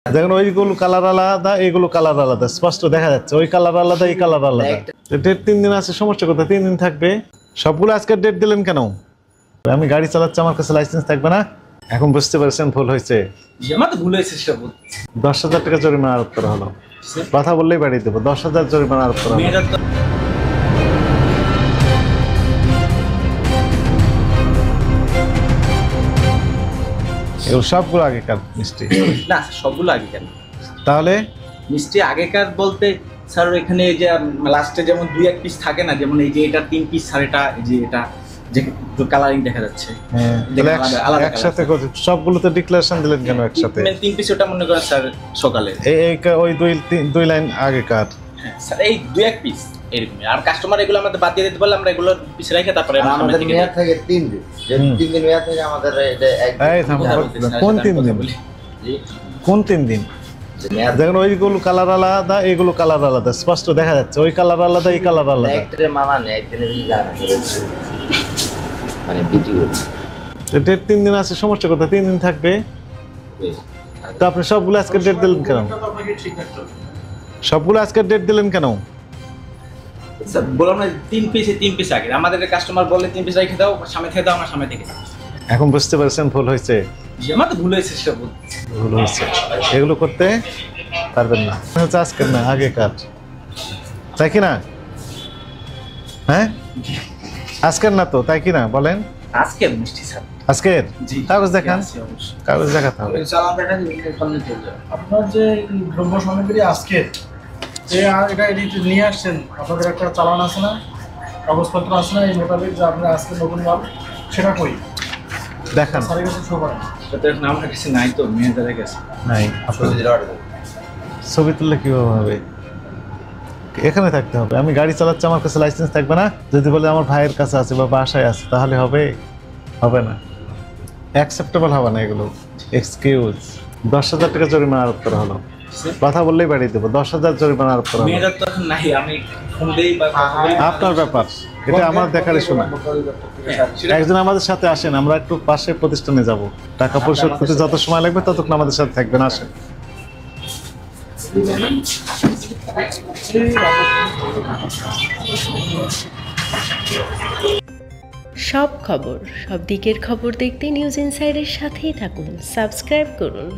দেখুন ওইগুলো কালার আলাদা, এইগুলো কালার আলাদা, স্পষ্ট দেখা যাচ্ছে। ওই কালার আলাদা, এই কালার আলাদা। ডেট 3 দিন আছে, সমস্যা কোথায়? 3 দিন থাকবে। সবগুলো আজকে ডেট দিলেন কেন? আমি গাড়ি চালাচ্ছি, আমার কাছে লাইসেন্স থাকবে না? এখন বুঝতে পারছেন ভুল হয়েছে। ভুল হয়েছে, 10,000 টাকা জরিমানা আরোপ করা হলো। কথা বললেই বাড়িয়ে দেবো। 10,000 জরিমানা আরোপ করা হলো। এগুলো সবগুলো আগেকার মিষ্টি না, সবগুলো আগেকার। তাহলে মিষ্টি আগেকার বলতে স্যার এখানে যে লাস্টে যেমন 2-1 পিস থাকে না, যেমন এই যে এটা 3 পিস, স্যার এটা এই যে এটা যে কালারিং দেখা যাচ্ছে। হ্যাঁ, একসাথে সবগুলোতে ডিক্লারেশন দিলেন কেন একসাথে? 3 পিস ওটা মনে করেন স্যার সকালে এই ওই 2 লাইন আগেকার। হ্যাঁ স্যার, এই 2-1 পিস এরকমই। আর কাস্টমার এগুলো আমাদের বাদ দিয়ে দিতে বললে আমরা এগুলো পিস রেখে তারপরে আমাদের মেয়াদ থাকে 3 দিন। যে 3 দিন মেয়াদ থাকে আমাদের এটা এই থাম। কোন 3 দিন? কোন 3 দিন? দেখুন ওইগুলো কালার আলাদা, এইগুলো কালার আলাদা, স্পষ্ট দেখা যাচ্ছে। ওই কালার আলাদা, এই কালার আলাদা। একটারে মানা নেই, একদিনে জানা মানে ভিডিও ডেট 3 দিন আছে, সমস্যা কোথায়? 3 দিন থাকবে। তো আপনি সবগুলো আজকে ডেট দিলেন কেন? সবগুলো আজকে ডেট দিলেন কেন? স্যার বললাম না 3 পিস আগে আমাদের কাস্টমার বলে 3 পিস রেখে দাও, সামনে থেকে দাও, আমরা সামনে থেকে। এখন বুঝতে পারছেন ভুল হয়েছে। ভুল হয়েছে, ভুল হয়েছে। এগুলো করতে পারবেন না। হচ্ছে আজকের না, আগেকার, তাই কি না? হ্যাঁ, আজকের না তো, তাই কি না বলেন? আজকের মিষ্টি স্যার, আজকের। কাগজ দেখান, কাগজ দেখাতে হবে। আপনার যে দ্রব্য সামগ্রী আজকের এটা নিয়ে আসছেন, আপনাদের একটা চালান আছে না, কাগজপত্র আছে না এই মোতাবেক যে আপনার আজকে নতুন মাল, সেটা কই দেখান। স্যারের কাছে শো করেন। সেটা এখন আমার কাছে নাই, তো মেয়েদের কাছে নাই। ছবি তুললে কিভাবে হবে? এখানে থাকতে হবে। আমি গাড়ি চালাচ্ছি, আমার কাছে লাইসেন্স থাকবে না? যদি বলে আমার ভাইয়ের কাছে আছে বা বাসায় আছে, তাহলে হবে? হবে না, অ্যাকসেপ্টেবল হবে না এগুলো। এক্সকিউজ। 10,000 টাকা জরিমানা আরোপ করা হলো। কথা বললেই বাড়িয়ে দেবো। 10,000 জরিমানা আরোপ করা হলো। আপনার ব্যাপার, এটা আমার দেখার ইস্যু না। একজন আমাদের সাথে আসেন, আমরা একটু পাশে প্রতিষ্ঠানে যাব। টাকা পরিশোধ করতে যত সময় লাগবে ততক্ষণ আমাদের সাথে থাকবেন। আসেন। সব খবর, সব দিকের খবর দেখতে নিউজ ইনসাইডের সাথেই থাকুন। সাবস্ক্রাইব করুন।